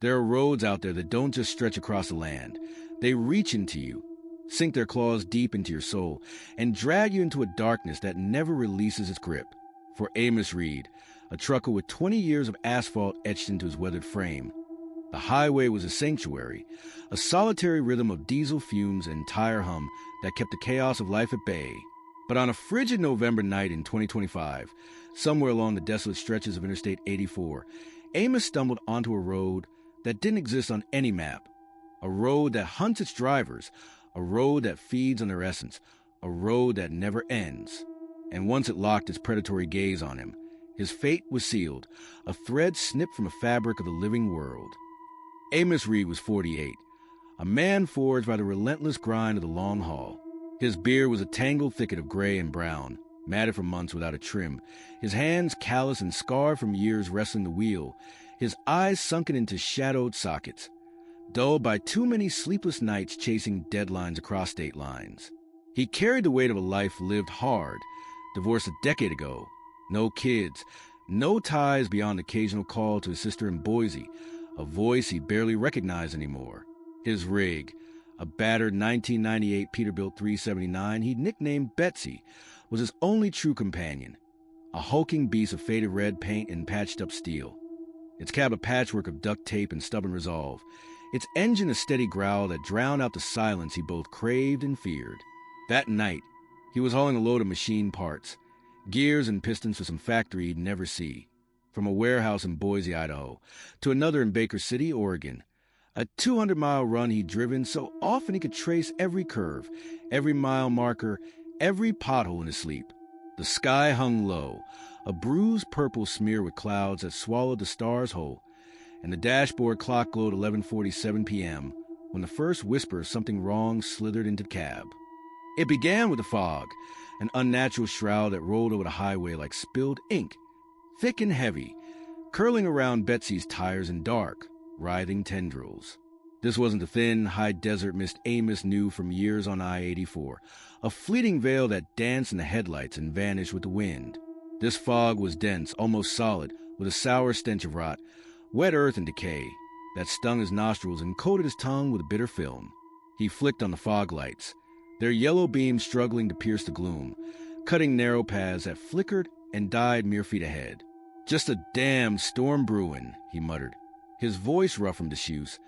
There are roads out there that don't just stretch across the land. They reach into you, sink their claws deep into your soul, and drag you into a darkness that never releases its grip. For Amos Reed, a trucker with 20 years of asphalt etched into his weathered frame, the highway was a sanctuary, a solitary rhythm of diesel fumes and tire hum that kept the chaos of life at bay. But on a frigid November night in 2025, somewhere along the desolate stretches of Interstate 84, Amos stumbled onto a road that didn't exist on any map. A road that hunts its drivers, a road that feeds on their essence, a road that never ends. And once it locked its predatory gaze on him, his fate was sealed, a thread snipped from a fabric of the living world. Amos Reed was 48, a man forged by the relentless grind of the long haul. His beard was a tangled thicket of gray and brown, matted for months without a trim, his hands callous and scarred from years wrestling the wheel, his eyes sunken into shadowed sockets, dulled by too many sleepless nights chasing deadlines across state lines. He carried the weight of a life lived hard, divorced a decade ago, no kids, no ties beyond occasional call to his sister in Boise, a voice he barely recognized anymore. His rig, a battered 1998 Peterbilt 379 he'd nicknamed Betsy, was his only true companion, a hulking beast of faded red paint and patched-up steel. Its cab a patchwork of duct tape and stubborn resolve, its engine a steady growl that drowned out the silence he both craved and feared. That night, he was hauling a load of machine parts, gears and pistons for some factory he'd never see, from a warehouse in Boise, Idaho, to another in Baker City, Oregon. A 200-mile run he'd driven so often he could trace every curve, every mile marker, every pothole in his sleep. The sky hung low, a bruised purple smear with clouds that swallowed the stars whole, and the dashboard clock glowed 11:47 p.m. when the first whisper of something wrong slithered into the cab. It began with the fog, an unnatural shroud that rolled over the highway like spilled ink, thick and heavy, curling around Betsy's tires in dark, writhing tendrils. This wasn't the thin, high desert mist Amos knew from years on I-84, a fleeting veil that danced in the headlights and vanished with the wind. This fog was dense, almost solid, with a sour stench of rot, wet earth and decay, that stung his nostrils and coated his tongue with a bitter film. He flicked on the fog lights, their yellow beams struggling to pierce the gloom, cutting narrow paths that flickered and died mere feet ahead. "Just a damn storm brewing," he muttered, his voice rough from disuse,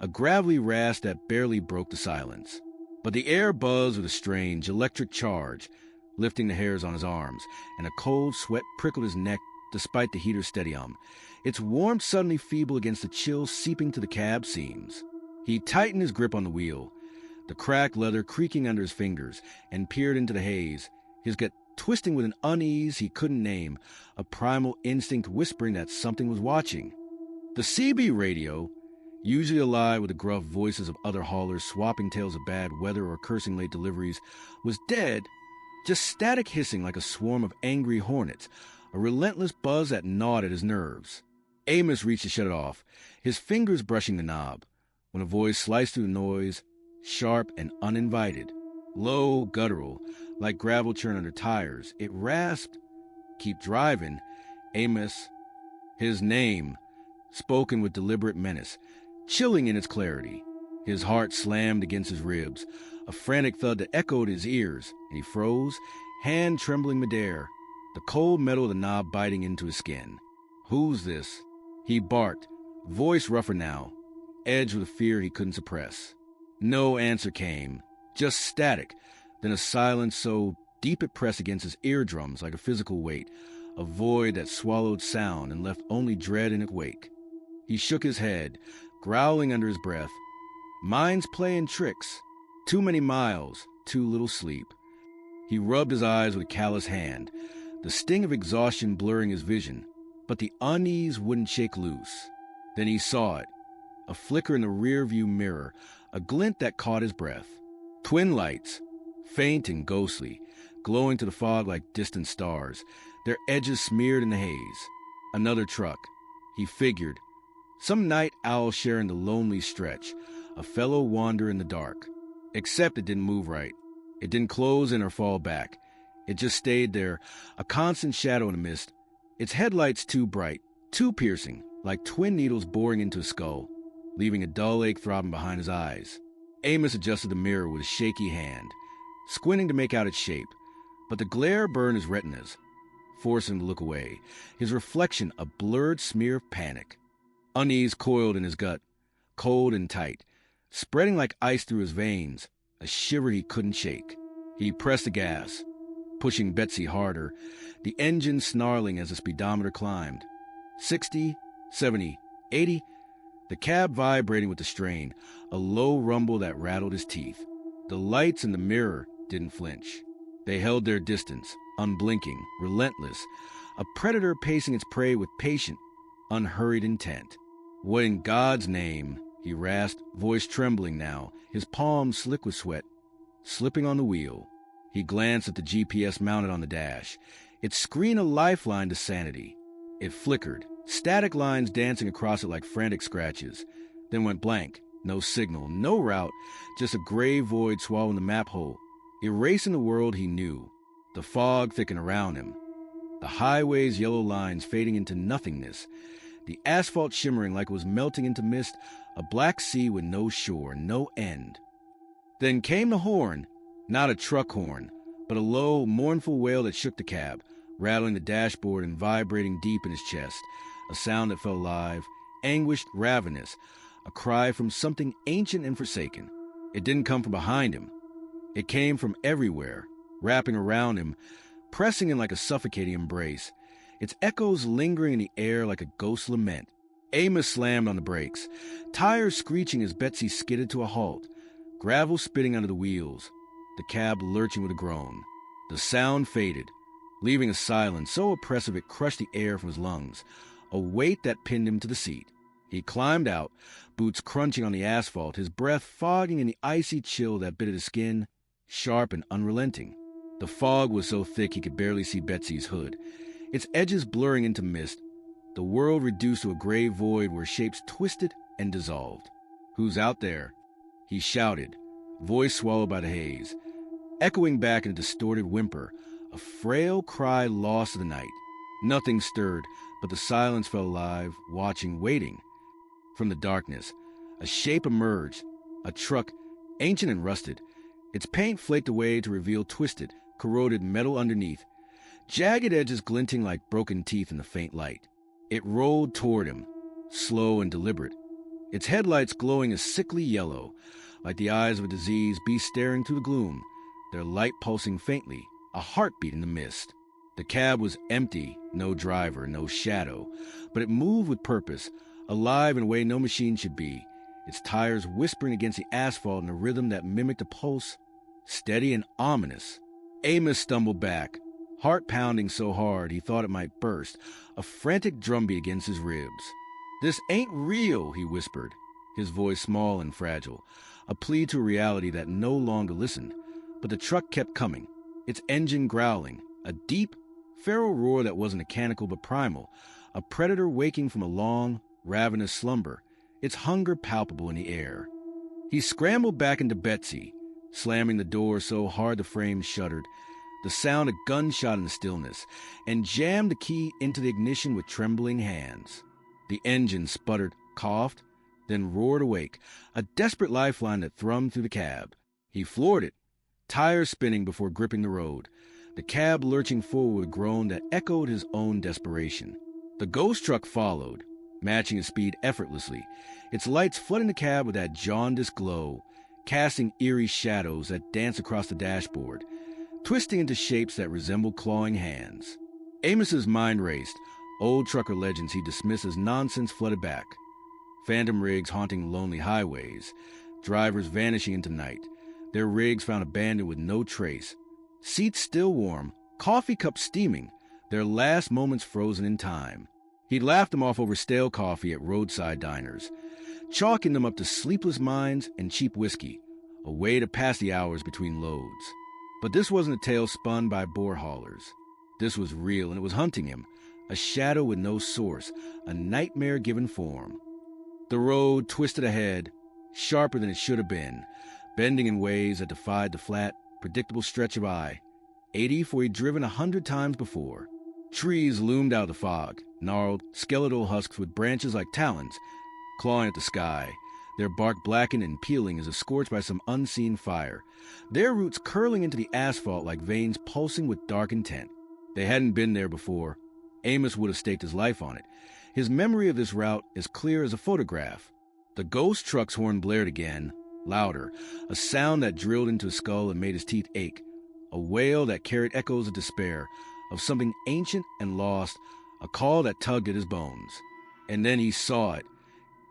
a gravelly rasp that barely broke the silence. But the air buzzed with a strange, electric charge, lifting the hairs on his arms, and a cold sweat prickled his neck despite the heater's steady hum, its warmth suddenly feeble against the chill seeping to the cab seams. He tightened his grip on the wheel, the cracked leather creaking under his fingers, and peered into the haze, his gut twisting with an unease he couldn't name, a primal instinct whispering that something was watching. The CB radio, usually alive with the gruff voices of other haulers swapping tales of bad weather or cursing late deliveries, was dead, just static hissing like a swarm of angry hornets, a relentless buzz that gnawed at his nerves. Amos reached to shut it off, his fingers brushing the knob, when a voice sliced through the noise, sharp and uninvited. Low, guttural, like gravel churn under tires, it rasped, "Keep driving, Amos." His name, spoken with deliberate menace, chilling in its clarity. His heart slammed against his ribs, a frantic thud that echoed his ears, and he froze, hand trembling midair, the cold metal of the knob biting into his skin. "Who's this?" he barked, voice rougher now, edged with a fear he couldn't suppress. No answer came, just static, then a silence so deep it pressed against his eardrums like a physical weight, a void that swallowed sound and left only dread in its wake. He shook his head, growling under his breath. Mind's playing tricks. Too many miles, too little sleep. He rubbed his eyes with a callous hand, the sting of exhaustion blurring his vision, but the unease wouldn't shake loose. Then he saw it, a flicker in the rear-view mirror, a glint that caught his breath. Twin lights, faint and ghostly, glowing to the fog like distant stars, their edges smeared in the haze. Another truck, he figured. Some night owl sharing the lonely stretch, a fellow wanderer in the dark. Except it didn't move right. It didn't close in or fall back. It just stayed there, a constant shadow in the mist, its headlights too bright, too piercing, like twin needles boring into a skull. leaving a dull ache throbbing behind his eyes. Amos adjusted the mirror with a shaky hand, squinting to make out its shape, but the glare burned his retinas, forcing him to look away, his reflection a blurred smear of panic. Unease coiled in his gut, cold and tight, spreading like ice through his veins, a shiver he couldn't shake. He pressed the gas, pushing Betsy harder, the engine snarling as the speedometer climbed. 60, 70, 80, the cab vibrating with the strain, a low rumble that rattled his teeth. The lights in the mirror didn't flinch. They held their distance, unblinking, relentless, a predator pacing its prey with patient, unhurried intent. What in God's name, he rasped, voice trembling now, his palms slick with sweat, slipping on the wheel. He glanced at the GPS mounted on the dash, its screen a lifeline to sanity. It flickered, static lines dancing across it like frantic scratches, then went blank. No signal, no route, just a gray void swallowing the map hole, erasing the world he knew. The fog thickened around him, the highway's yellow lines fading into nothingness, the asphalt shimmering like it was melting into mist, a black sea with no shore, no end. Then came the horn, not a truck horn, but a low, mournful wail that shook the cab, rattling the dashboard and vibrating deep in his chest, a sound that felt alive, anguished, ravenous, a cry from something ancient and forsaken. It didn't come from behind him. It came from everywhere, wrapping around him, pressing in like a suffocating embrace, its echoes lingering in the air like a ghost lament. Amos slammed on the brakes, tires screeching as Betsy skidded to a halt, gravel spitting under the wheels, the cab lurching with a groan. The sound faded, leaving a silence so oppressive it crushed the air from his lungs, a weight that pinned him to the seat. He climbed out, boots crunching on the asphalt, his breath fogging in the icy chill that bit at his skin, sharp and unrelenting. The fog was so thick he could barely see Betsy's hood, its edges blurring into mist, the world reduced to a gray void where shapes twisted and dissolved. "Who's out there?" he shouted, voice swallowed by the haze, echoing back in a distorted whimper, a frail cry lost to the night. Nothing stirred, but the silence felt alive, watching, waiting. From the darkness, a shape emerged, a truck, ancient and rusted, its paint flaked away to reveal twisted, corroded metal underneath, jagged edges glinting like broken teeth in the faint light. It rolled toward him, slow and deliberate, its headlights glowing a sickly yellow, like the eyes of a diseased beast staring through the gloom, their light pulsing faintly, a heartbeat in the mist. The cab was empty, no driver, no shadow, but it moved with purpose, alive in a way no machine should be, its tires whispering against the asphalt in a rhythm that mimicked a pulse, steady and ominous. Amos stumbled back, heart pounding so hard he thought it might burst, a frantic drumbeat against his ribs. "This ain't real," he whispered, his voice small and fragile, a plea to a reality that no longer listened. But the truck kept coming, its engine growling, a deep, feral roar that wasn't mechanical but primal, a predator waking from a long, ravenous slumber, its hunger palpable in the air. He scrambled back into Betsy, slamming the door so hard the frame shuddered, the sound of gunshot in the stillness, and jammed the key into the ignition with trembling hands. The engine sputtered, coughed, then roared awake, a desperate lifeline that thrummed through the cab. He floored it, tires spinning before gripping the road, the cab lurching forward with a groan that echoed his own desperation. The ghost truck followed, matching his speed effortlessly, its lights flooding the cab with that jaundiced glow, casting eerie shadows that danced across the dashboard, twisting into shapes that resembled clawing hands. Amos's mind raced. Old trucker legends he dismissed as nonsense flooded back. Phantom rigs haunting lonely highways, drivers vanishing into night, their rigs found abandoned with no trace, seats still warm, coffee cups steaming, their last moments frozen in time. He'd laughed them off over stale coffee at roadside diners, chalking them up to sleepless minds and cheap whiskey, a way to pass the hours between loads. But this wasn't a tale spun by bore haulers. This was real, and it was hunting him, a shadow with no source, a nightmare given form. The road twisted ahead, sharper than it should have been, bending in ways that defied the flat, predictable stretch of eye, 80 for he'd driven 100 times before. Trees loomed out of the fog, gnarled, skeletal husks with branches like talons, clawing at the sky, their bark blackened and peeling as if scorched by some unseen fire, their roots curling into the asphalt like veins pulsing with dark intent. They hadn't been there before. Amos would have staked his life on it. His memory of this route is clear as a photograph. The ghost truck's horn blared again, louder, a sound that drilled into his skull and made his teeth ache, a wail that carried echoes of despair, of something ancient and lost, a call that tugged at his bones. And then he saw it.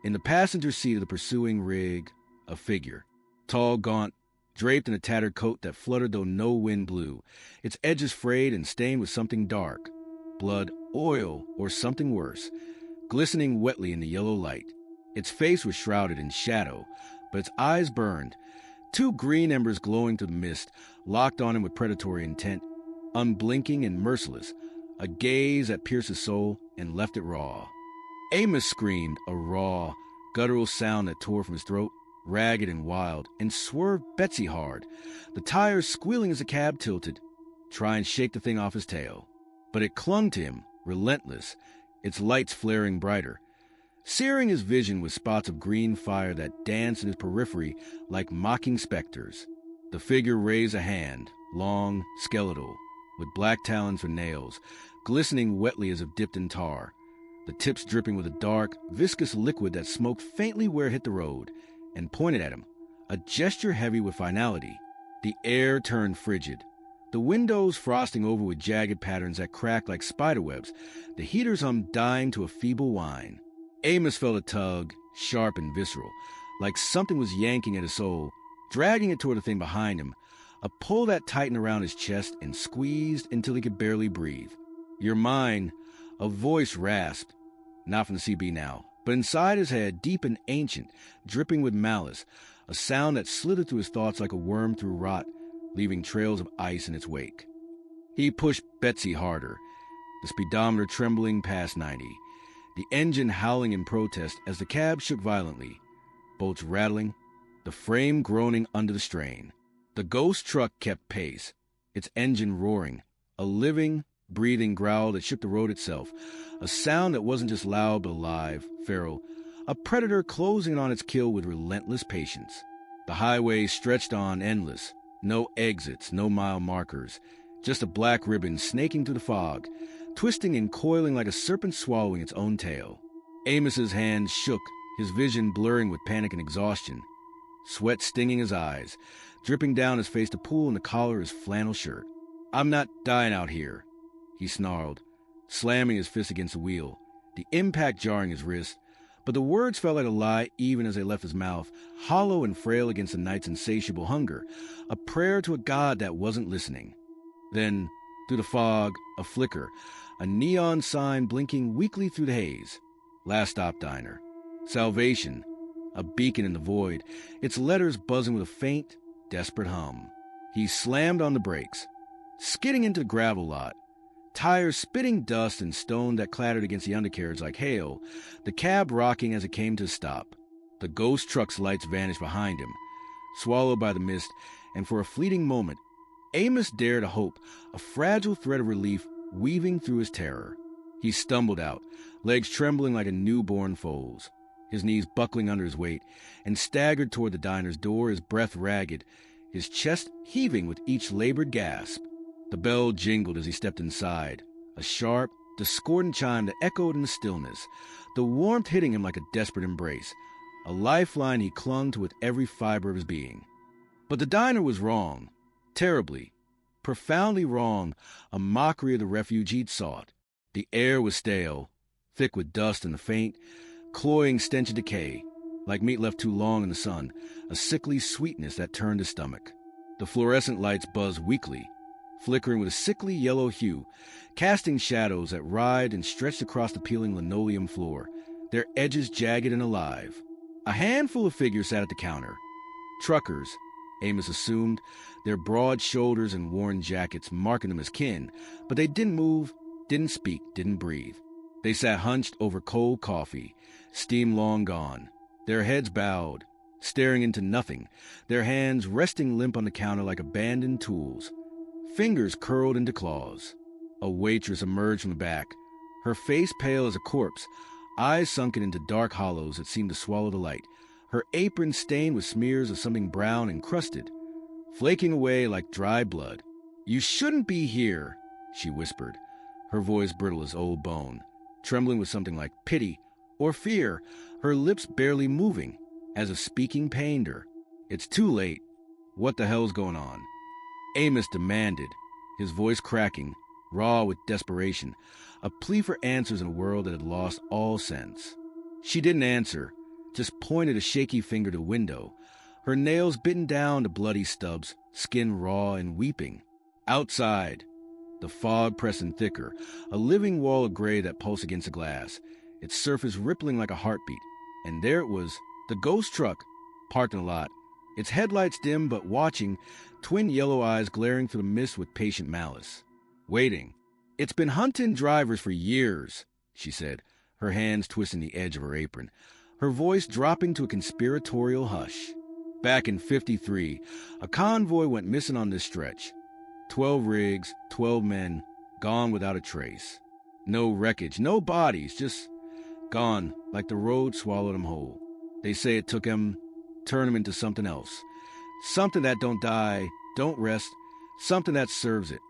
In the passenger seat of the pursuing rig, a figure, tall, gaunt, draped in a tattered coat that fluttered though no wind blew, its edges frayed and stained with something dark, blood, oil, or something worse, glistening wetly in the yellow light. Its face was shrouded in shadow, but its eyes burned, two green embers glowing through the mist, locked on him with predatory intent, unblinking and merciless, a gaze that pierced his soul and left it raw. Amos screamed, a raw, guttural sound that tore from his throat, ragged and wild, and swerved Betsy hard, the tires squealing as the cab tilted, try and shake the thing off his tail. But it clung to him, relentless, its lights flaring brighter, searing his vision with spots of green fire that danced in his periphery like mocking specters. The figure raised a hand, long, skeletal, with black talons for nails, glistening wetly as if dipped in tar, the tips dripping with a dark, viscous liquid that smoked faintly where it hit the road, and pointed at him, a gesture heavy with finality. The air turned frigid, the windows frosting over with jagged patterns that cracked like spiderwebs, the heaters dying to a feeble whine. Amos felt a tug, sharp and visceral, like something was yanking at his soul, dragging it toward the thing behind him, a pull that tightened around his chest and squeezed until he could barely breathe. "You're mine," a voice rasped, not from the CB now, but inside his head, deep and ancient, dripping with malice, a sound that slithered through his thoughts like a worm through rot, leaving trails of ice in its wake. He pushed Betsy harder, the speedometer trembling past 90, the engine howling in protest as the cab shook violently, bolts rattling, the frame groaning under the strain. The ghost truck kept pace, its engine roaring, a living, breathing growl that shook the road itself, a sound that wasn't just loud but alive, feral, a predator closing on its kill with relentless patience. The highway stretched on endless, no exits, no mile markers, just a black ribbon snaking through the fog, twisting and coiling like a serpent swallowing its own tail. Amos's hands shook, his vision blurring with panic and exhaustion, sweat stinging his eyes, dripping down his face to pool in the collar of his flannel shirt. "I'm not dying out here," he snarled, slamming his fist against the wheel, the impact jarring his wrist, but the words felt like a lie even as they left his mouth, hollow and frail against the night's insatiable hunger, a prayer to a god that wasn't listening. Then, through the fog, a flicker, a neon sign blinking weakly through the haze. Last Stop Diner. Salvation, a beacon in the void, its letters buzzing with a faint, desperate hum. He slammed on the brakes, skidding into the gravel lot, tires spitting dust and stone that clattered against the undercarriage like hail, the cab rocking as it came to a stop. The ghost truck's lights vanished behind him, swallowed by the mist, and for a fleeting moment, Amos dared a hope, a fragile thread of relief weaving through his terror. He stumbled out, legs trembling like a newborn foal's, his knees buckling under his weight, and staggered toward the diner's door, his breath ragged, his chest heaving with each labored gasp. The bell jingled as he stepped inside, a sharp, discordant chime that echoed in the stillness, the warmth hitting him like a desperate embrace, a lifeline he clung to with every fiber of his being. But the diner was wrong, terribly, profoundly wrong, a mockery of the refuge he'd sought. The air was stale, thick with dust and the faint, cloying stench of decay, like meat left too long in the sun, a sickly sweetness that turned his stomach. The fluorescent lights buzzed weakly, flickering with a sickly yellow hue, casting shadows that writhed and stretched across the peeling linoleum floor, their edges jagged and alive. A handful of figures sat at the counter. Truckers, Amos assumed, their broad shoulders and worn jackets marking them as kin, but they didn't move, didn't speak, didn't breathe. They sat hunched over cold coffee, steam long gone, their heads bowed, staring into nothing, their hands resting limp on the counter like abandoned tools, fingers curled into claws. A waitress emerged from the back, her face pale as a corpse, eyes sunken into dark hollows that seemed to swallow the light, her apron stained with smears of something brown and crusted, flaking away like dry blood. "You shouldn't be here," she whispered, her voice brittle as old bone, trembling with something like pity or fear, her lips barely moving, as if speaking pained her. "It's too late. What the hell's going on?" Amos demanded, his voice cracking, raw with desperation, a plea for answers in a world that had lost all sense. She didn't answer, just pointed a shaky finger to the window, her nails bitten down to bloody stubs, skin raw and weeping. Outside, the fog pressing thicker, a living wall of gray that pulsed against the glass, its surface rippling like a heartbeat. And there it was, the ghost truck, parked in the lot, its headlights dim but watching, twin yellow eyes glaring through the mist with patient malice. Waiting. "It's been hunting drivers for years," she said, her hands twisting the edge of her apron, her voice dropping to a conspiratorial hush. "Back in '53, a convoy went missing on this stretch. 12 rigs, 12 men, gone without a trace. No wreckage, no bodies, just gone like the road swallowed them whole. They say it took them, turned them into something else. Something that don't die, don't rest, something that serves it.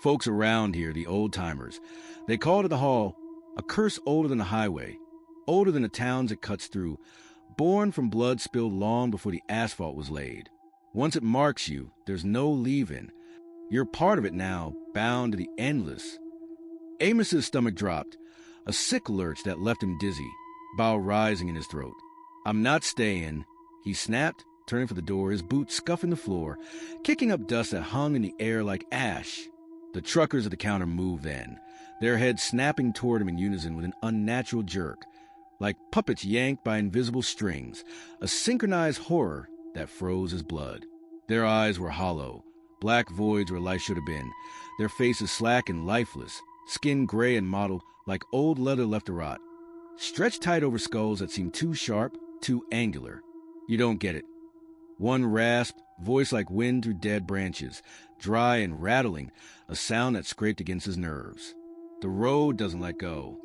Folks around here, the old-timers, they called it the Hall, a curse older than the highway, older than the towns it cuts through, born from blood spilled long before the asphalt was laid. Once it marks you, there's no leaving. You're part of it now, bound to the endless." Amos's stomach dropped, a sick lurch that left him dizzy, bile rising in his throat. "I'm not staying," he snapped, turning for the door, his boots scuffing the floor, kicking up dust that hung in the air like ash. The truckers at the counter moved then, their heads snapping toward him in unison with an unnatural jerk, like puppets yanked by invisible strings, a synchronized horror that froze his blood. Their eyes were hollow, black voids where life should have been, their faces slack and lifeless, skin gray and mottled like old leather left to rot, stretched tight over skulls that seemed too sharp, too angular. "You don't get it." One rasped, voice like wind through dead branches, dry and rattling, a sound that scraped against his nerves. "The road doesn't let go."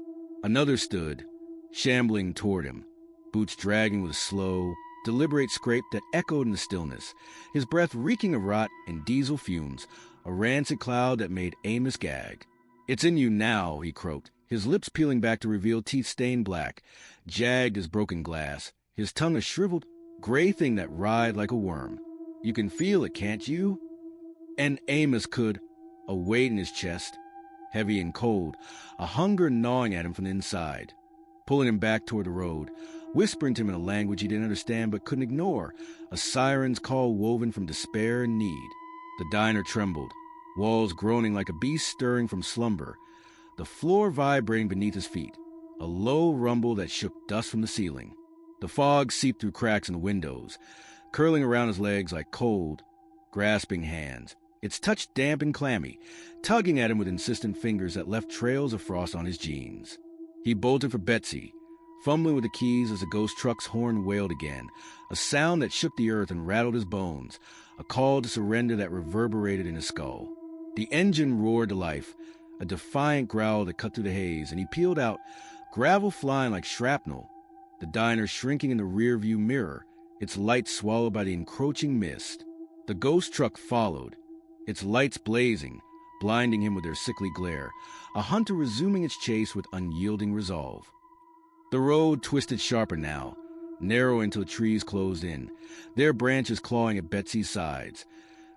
Another stood, shambling toward him, boots dragging with a slow, deliberate scrape that echoed in the stillness, his breath reeking of rot and diesel fumes, a rancid cloud that made Amos gag. "It's in you now," he croaked, his lips peeling back to reveal teeth stained black, jagged as broken glass, his tongue a shriveled, gray thing that writhed like a worm. "You can feel it, can't you?" And Amos could, a weight in his chest, heavy and cold, a hunger gnawing at him from the inside, pulling him back toward the road, whispering to him in a language he didn't understand but couldn't ignore, a siren's call woven from despair and need. The diner trembled, walls groaning like a beast stirring from slumber, the floor vibrating beneath his feet, a low rumble that shook dust from the ceiling. The fog seeped through cracks in the windows, curling around his legs like cold, grasping hands, its touch damp and clammy, tugging at him with insistent fingers that left trails of frost on his jeans. He bolted for Betsy, fumbling with the keys as the ghost truck's horn wailed again, a sound that shook the earth and rattled his bones, a call to surrender that reverberated in his skull. The engine roared to life, a defiant growl that cut through the haze, and he peeled out, gravel flying like shrapnel, the diner shrinking in the rearview mirror, its lights swallowed by the encroaching mist. The ghost truck followed, its lights blazing, blinding him with their sickly glare, a hunter resuming its chase with unyielding resolve. The road twisted sharper now, narrow until the trees closed in, their branches clawing at Betsy's sides,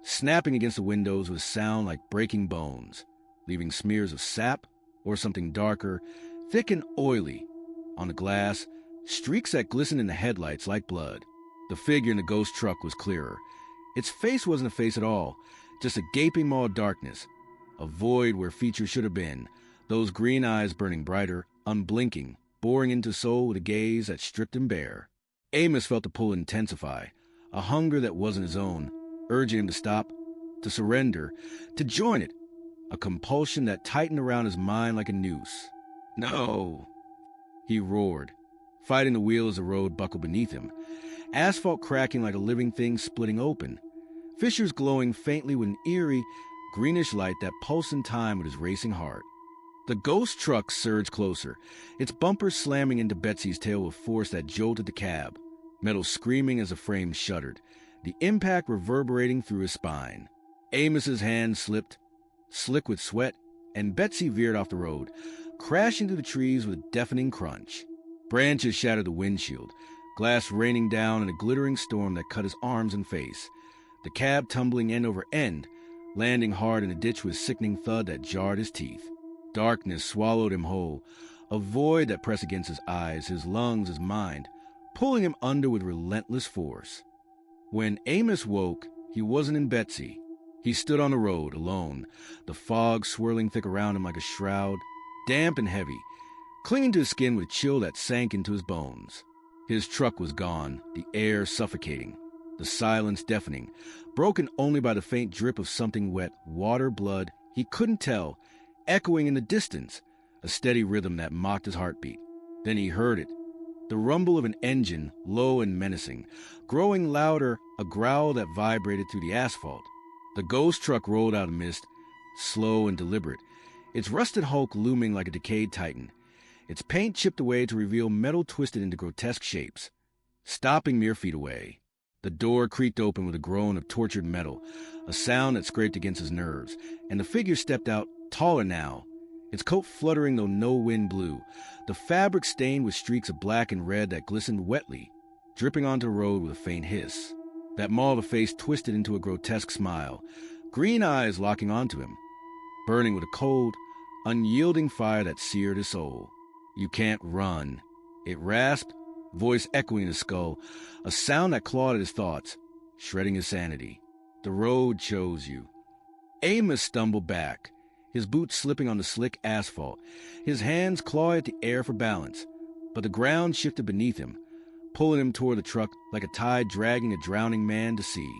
snapping against the windows with a sound like breaking bones, leaving smears of sap or something darker, thick and oily, on the glass, streaks that glistened in the headlights like blood. The figure in the ghost truck was clearer. Its face wasn't a face at all, just a gaping maw of darkness, a void where features should have been, those green eyes burning brighter, unblinking, boring into soul with a gaze that stripped him bare. Amos felt the pull intensify, a hunger that wasn't his own, urging him to stop, to surrender, to join it, a compulsion that tightened around his mind like a noose. "No!" he roared, fighting the wheel as the road buckled beneath him, asphalt cracking like a living thing splitting open, fissures glowing faintly with an eerie, greenish light that pulsed in time with his racing heart. The ghost truck surged closer, its bumper slamming into Betsy's tail with force that jolted the cab, metal screaming as the frame shuddered, the impact reverberating through his spine. Amos's hand slipped, slick with sweat, and Betsy veered off the road, crashing through the trees with a deafening crunch. Branches shattered the windshield, glass raining down in a glittering storm that cut his arms and face, the cab tumbling end over end, landing hard in a ditch with a sickening thud that jarred his teeth. Darkness swallowed him whole, a void that pressed against his eyes, his lungs, his mind, pulling him under with relentless force. When Amos woke, he wasn't in Betsy. He stood on the road, alone, the fog swirling thick around him like a shroud, damp and heavy, clinging to his skin with a chill that sank into his bones. His truck was gone, the air suffocating, the silence deafening, broken only by the faint drip of something wet, water, blood, he couldn't tell, echoing in the distance, a steady rhythm that mocked his heartbeat. Then he heard it, the rumble of an engine, low and menacing, growing louder, a growl that vibrated through the asphalt. The ghost truck rolled out of mist, slow and deliberate, its rusted hulk looming like a decayed titan, its paint chipped away to reveal metal twisted into grotesque shapes. Stopping mere feet away, the door creaked open with a groan of tortured metal, a sound that scraped against his nerves, and the figure stepped out, taller now, its coat fluttering though no wind blew, the fabric stained with streaks of black and red that glistened wetly, dripping onto the road with a faint hiss. That maw of a face twisted into a grotesque smile, green eyes locking onto him, burning with a cold, unyielding fire that seared his soul. "You can't run," it rasped, voice echoing in his skull, a sound that clawed at his thoughts, shredding his sanity. "The road chose you." Amos stumbled back, his boots slipping on the slick asphalt, his hands clawing at the air for balance, but the ground shifted beneath him, pulling him toward the truck like a tide dragging a drowning man to sea.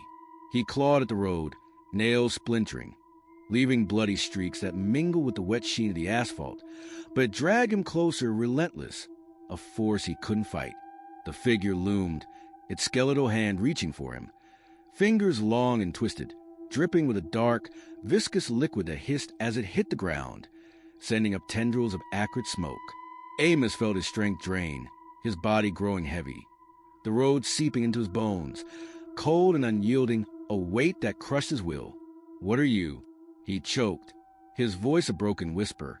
He clawed at the road, nails splintering, leaving bloody streaks that mingled with the wet sheen of the asphalt, but it dragged him closer, relentless, a force he couldn't fight. The figure loomed, its skeletal hand reaching for him, fingers long and twisted, dripping with a dark, viscous liquid that hissed as it hit the ground, sending up tendrils of acrid smoke. Amos felt his strength drain, his body growing heavy, the road seeping into his bones, cold and unyielding, a weight that crushed his will. "What are you?" He choked, his voice a broken whisper,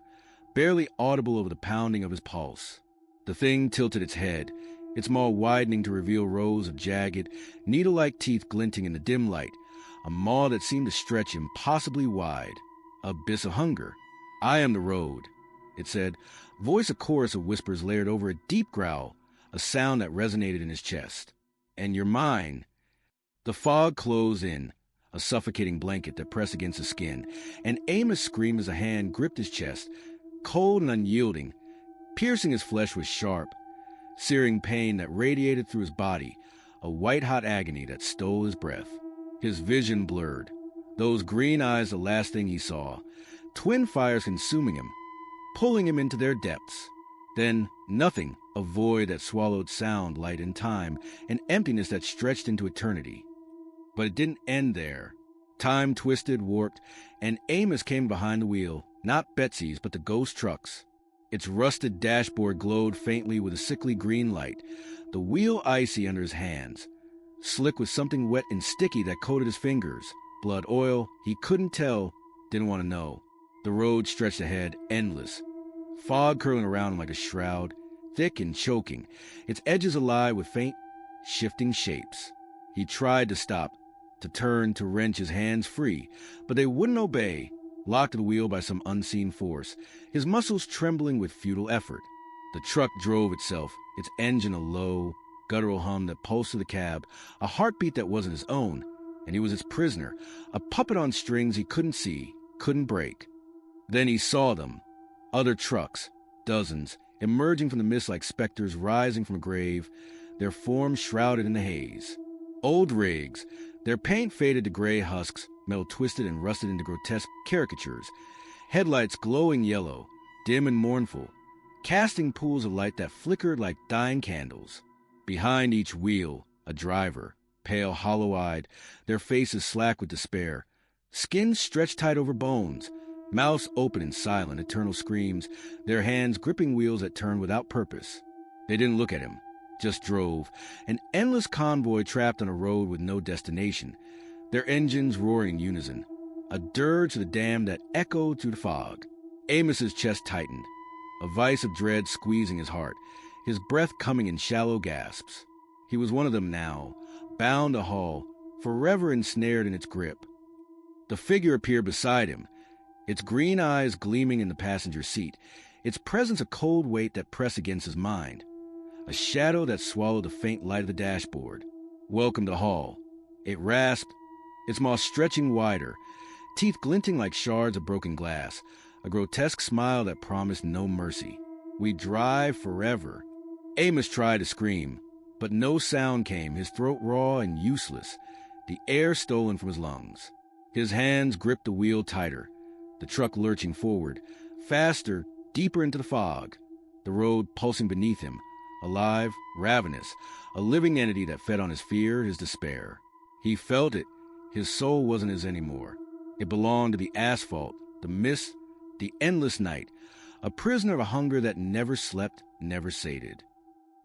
barely audible over the pounding of his pulse. The thing tilted its head, its maw widening to reveal rows of jagged, needle-like teeth glinting in the dim light, a maw that seemed to stretch impossibly wide, abyss of hunger. "I am the road," it said, voice a chorus of whispers layered over a deep growl, a sound that resonated in his chest. "And you're mine." The fog closed in, a suffocating blanket that pressed against his skin, and Amos screamed as a hand gripped his chest, cold and unyielding, piercing his flesh with sharp, searing pain that radiated through his body, a white-hot agony that stole his breath. His vision blurred, those green eyes the last thing he saw, twin fires consuming him, pulling him into their depths. Then nothing, a void that swallowed sound, light, and time, an emptiness that stretched into eternity. But it didn't end there. Time twisted, warped, and Amos came behind the wheel, not Betsy's, but the ghost truck's. Its rusted dashboard glowed faintly with a sickly green light, the wheel icy under his hands, slick with something wet and sticky that coated his fingers, blood, oil, he couldn't tell, didn't want to know. The road stretched ahead, endless, fog curling around him like a shroud, thick and choking, its edges alive with faint, shifting shapes. He tried to stop, to turn, to wrench his hands free, but they wouldn't obey, locked to the wheel by some unseen force, his muscles trembling with futile effort. The truck drove itself, its engine a low, guttural hum that pulsed through the cab, a heartbeat that wasn't his own, and he was its prisoner, a puppet on strings he couldn't see, couldn't break. Then he saw them, other trucks, dozens, emerging from the mist like specters rising from a grave, their forms shrouded in the haze. Old rigs, their paint faded to gray husks, metal twisted and rusted into grotesque caricatures, headlights glowing yellow, dim and mournful, casting pools of light that flickered like dying candles. Behind each wheel, a driver, pale, hollow-eyed, their faces slack with despair, skin stretched tight over bones, Mouths open in silent, eternal screams, their hands gripping wheels that turned without purpose. They didn't look at him, just drove, an endless convoy trapped on a road with no destination, their engines roaring in unison, a dirge to the dam that echoed through the fog. Amos's chest tightened, a vice of dread squeezing his heart, his breath coming in shallow gasps. He was one of them now, bound to Hull, forever ensnared in its grip. The figure appeared beside him, its green eyes gleaming in the passenger seat, its presence a cold weight that pressed against his mind, a shadow that swallowed the faint light of the dashboard. Welcome to Hull. It rasped, its mouth stretching wider, teeth glinting like shards of broken glass, a grotesque smile that promised no mercy. We drive forever. Amos tried to scream, but no sound came, his throat raw and useless, the air stolen from his lungs. His hands gripped the wheel tighter, the truck lurching forward, faster, deeper into the fog, the road pulsing beneath him, alive, ravenous, a living entity that fed on his fear, his despair. He felt it. His soul wasn't his anymore. It belonged to the asphalt, the mist, the endless night, a prisoner of a hunger that never slept, never sated.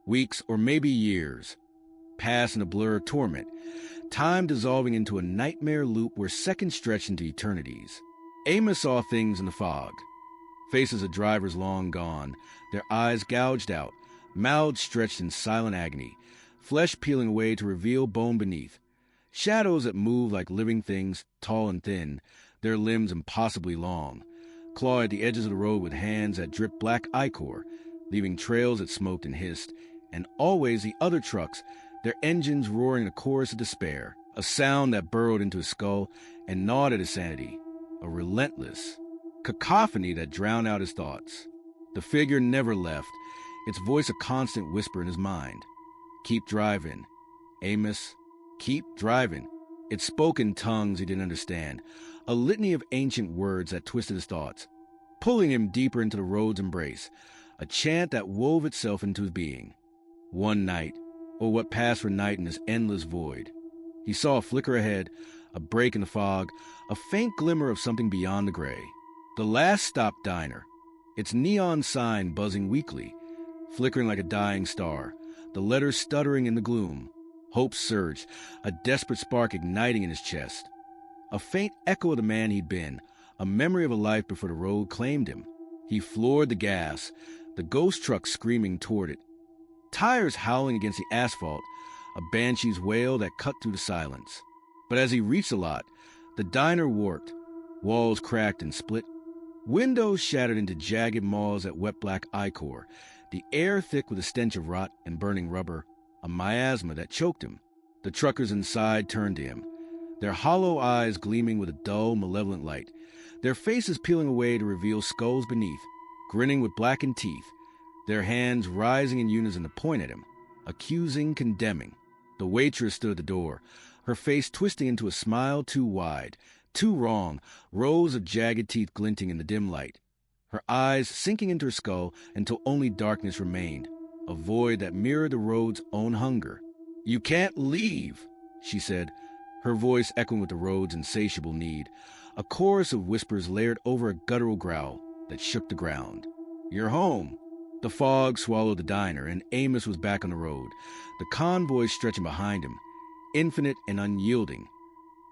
Weeks, or maybe years, passed in a blur of torment, time dissolving into a nightmare loop where seconds stretched into eternities. Amos saw things in the fog, faces of drivers long gone, their eyes gouged out, mouths stretched in silent agony, flesh peeling away to reveal bone beneath, shadows that moved like living things, tall and thin, their limbs impossibly long, claw at the edges of the road with hands that dripped black ichor, leaving trails that smoked and hissed, and always the other trucks, their engines roaring a chorus of despair, a sound that burrowed into his skull and gnawed at his sanity, a relentless cacophony that drowned out his thoughts. The figure never left, its voice a constant whisper in his mind. Keep driving, Amos, keep driving. It spoke in tongues he didn't understand, a litany of ancient words that twisted his thoughts, pulling him deeper into the road's embrace, a chant that wove itself into his being. One night, or what passed for night in this endless void, he saw a flicker ahead, a break in the fog, a faint glimmer of something beyond the gray. The last stop diner, its neon sign buzzing weakly, flickering like a dying star, the letters stuttering in the gloom. Hope surged, a desperate spark igniting in his chest. A faint echo of the man he'd been, a memory of a life before the road claimed him. He floored the gas, the ghost truck screaming toward it, tires howling against the asphalt, a banshee's wail that cut through the silence. But as he reached the lot, the diner warped, walls cracked and split, windows shattered into jagged maws that wet black ichor, the air thick with the stench of rot and burning rubber, a miasma that choked him. The truckers inside turned to him, their hollow eyes gleaming with a dull, malevolent light, their faces peeling away to reveal skulls beneath, grinning with blackened teeth, their hands rising in unison to point at him, accusing, condemning. The waitress stood at the door, her face twisting into a smile too wide, too wrong, rows of jagged teeth glinting in the dim light, her eyes sinking into her skull until only darkness remained, a void that mirrored the road's own hunger. "You can't leave," she said, her voice echoing with the road's insatiable need, a chorus of whispers layered over a guttural growl that shook the ground. "You're home." The fog swallowed the diner, and Amos was back on the road, the convoy stretching behind him, infinite and unyielding,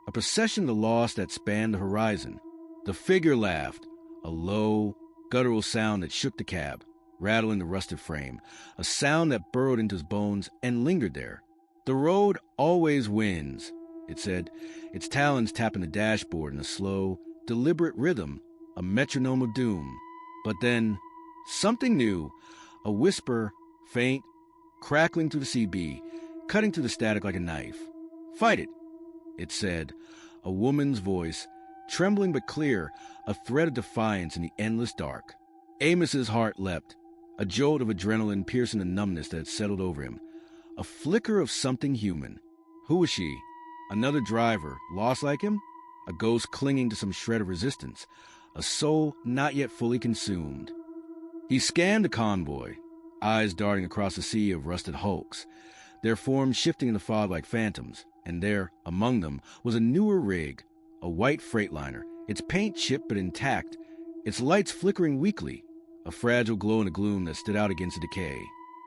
a procession of the lost that spanned the horizon. The figure laughed, a low, guttural sound that shook the cab, rattling the rusted frame, a sound that burrowed into his bones and lingered there. "The road always wins," it said, its talons tapping the dashboard in a slow, deliberate rhythm, a metronome of doom. But then, something new, a whisper, faint, crackling through the CB, cutting through the static like a knife. "Fight it," it said, a woman's voice, trembling but clear, a thread of defiance in the endless dark. Amos's heart leapt, a jolt of adrenaline piercing the numbness that had settled over him, a flicker of something human. Who was she? Another driver, lost like him? A ghost clinging to some shred of resistance, a soul not yet fully consumed. He scanned the convoy, eyes darting across a sea of rusted hulks, their forms shifting in the fog like phantoms, and there, among them, was a newer rig, a white freightliner, its paint chipped but intact, its lights flickering weakly, a fragile glow in the gloom that stood out against the decay.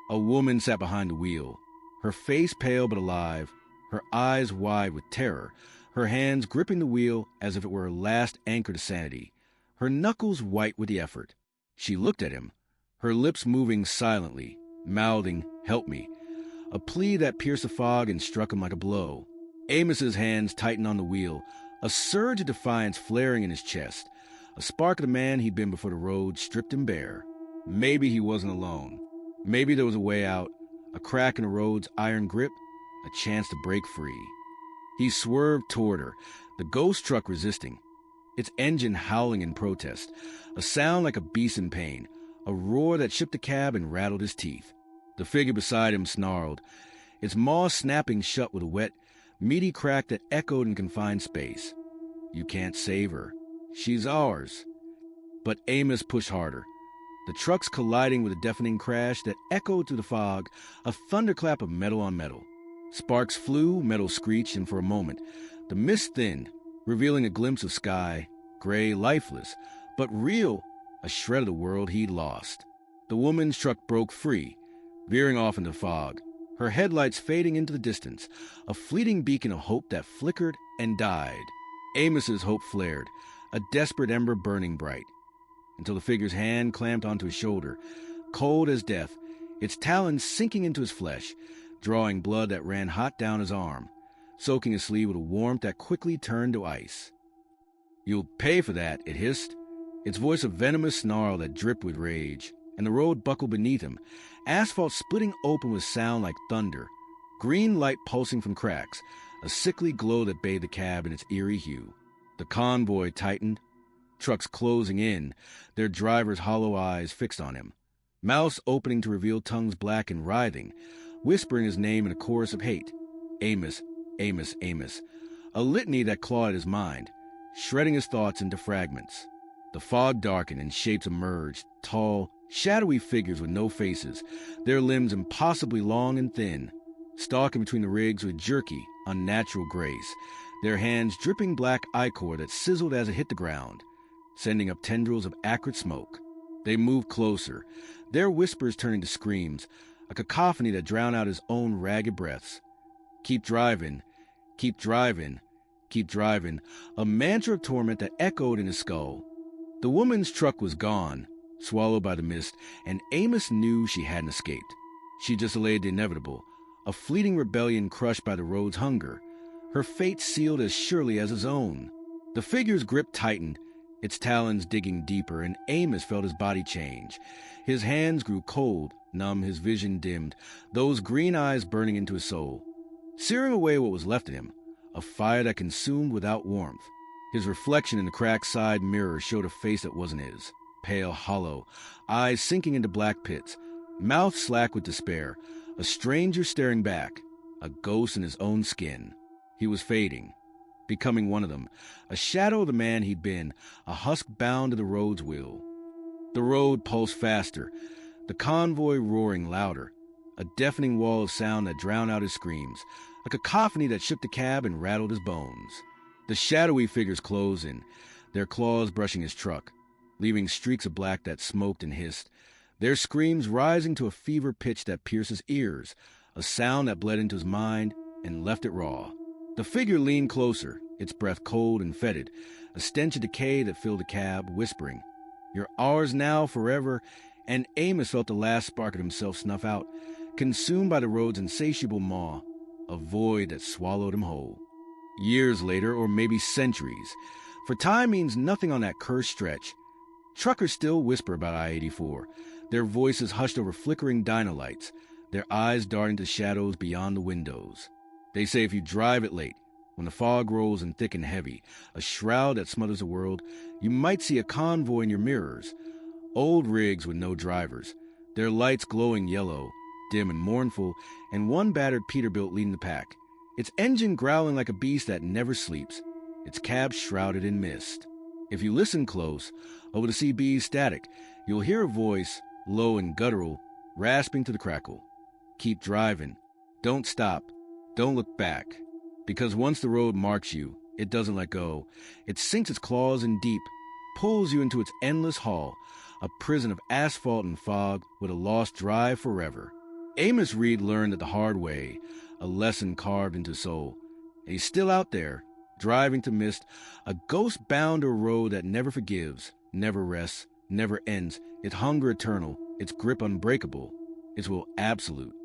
A woman sat behind the wheel, her face pale but alive, her eyes wide with terror, her hands gripping the wheel as if it were her last anchor to sanity, her knuckles white with the effort. She looked at him, her lips moving silently, mouthing, "Help me," a plea that pierced the fog and struck him like a blow. Amos's hands tightened on the wheel, a surge of defiance flaring in his chest, a spark of the man he'd been before the road stripped him bare. Maybe he wasn't alone. Maybe there was a way out, a crack in the road's iron grip, a chance to break free. He swerved toward her, the ghost truck resisting, its engine howling in protest, a sound like a beast in pain, a roar that shook the cab and rattled his teeth. The figure beside him snarled, its maw snapping shut with a wet, meaty crack that echoed in confined space. "You can't save her. She's ours." But Amos pushed harder, the trucks colliding with a deafening crash that echoed through the fog, a thunderclap of metal on metal. Sparks flew, metal screeched, and for a moment, the mist thinned, revealing a glimpse of sky, gray, lifeless, but real, a shred of the world he'd lost. The woman's truck broke free, veering off into the fog, her headlights fading into the distance, a fleeting beacon of hope that flickered and died. Amos's hope flared, a desperate ember burning bright, until the figure's hand clamped onto his shoulder, cold as death, its talons sinking into his flesh, drawing blood that ran hot down his arm, soaking his sleeve with a warmth that quickly turned to ice. "You'll pay for that," it hissed, its voice a venomous snarl that dripped with rage, and the road buckled beneath him, asphalt splitting open with sound like thunder, green light pulsing from cracks, a sickly glow that bathed the cab in its eerie hue. The convoy tightened, trucks closing in, their drivers' hollow eyes fixed on him, mouths opening to reveal tongues black and writhing, whispering his name in a chorus of hate. Amos, Amos, Amos, a litany that clawed at his mind, shredding his thoughts into fragments. The fog darkened and shapes emerged, tall, shadowy figures with no faces, their limbs impossibly long and thin, stalking between the rigs with jerky, unnatural grace, their hands dripping black ichor that sizzled as it hit the ground, sending up tendrils of acrid smoke. They moved closer, their whispers turning to screams, a cacophony that drowned out his own ragged breaths. "Keep driving, keep driving, keep driving," a mantra of torment that echoed in his skull. The woman's truck was gone, swallowed by the mist, and Amos knew she hadn't escaped. She just delayed the inevitable, a fleeting rebellion crushed by the road's hunger, her fate sealed as surely as his own. The figure's grip tightened, its talons digging deeper, and Amos felt his body change. His hands grew cold, numb, his vision dimmed, those green eyes burning into his soul, searing away what was left of him, a fire that consumed without warmth. His reflection in the cracked side mirror showed a face that wasn't his, pale, hollow, eyes sinking into black pits, mouth slack with despair, a stranger staring back, a ghost in his own skin. He was fading, becoming one of them, a shadow of the man he'd been, a husk bound to the road's wheel. The road pulsed faster, the convoy roaring louder, a deafening wall of sound that drowned out his screams, a cacophony that shook the cab and rattled his bones. The shadowy figures closed in, their claws brushing his truck, leaving streaks of black that smoked and hissed, their screams rising to a fever pitch that pierced his ears, a sound that bled into his mind and left it raw. The figure leaned closer, its breath cold and fetid, a stench of decay that filled the cab, whispering, "You're ours now, forever," and Amos felt the last spark of himself snuff out, consumed by the road's insatiable maw, a void that swallowed him whole. Years later, or maybe centuries, for time means nothing on that cursed stretch, truckers still whisper about I-84, their voices hushed over flickering dynalights, their eyes darting to shadows beyond the windows. They say if you drive it late, when the fog rolls in thick and heavy, a shroud that smothers the world, you might see a convoy in your mirrors, old rigs with no drivers, their lights glowing yellow, dim and mournful, and one battered Peterbilt leading the pack, its engine growling like a beast that never sleeps, its cab shrouded in mist. If you listen close, over the CB's static, you'll hear a voice, low and guttural, rasping to the crackle. "Keep driving. Don't stop. Don't look back." Because once the road marks you, it doesn't let go. It sinks its claws in deep, pulls you into its endless hall, a prison of asphalt and fog with a lost drive forever. Amos Reed learned it the hard way, a lesson carved into soul. And he's still out there, driving to mist, a ghost-bound a road that never forgives, never rests, never ends, its hunger eternal, its grip unbreakable, its will absolute.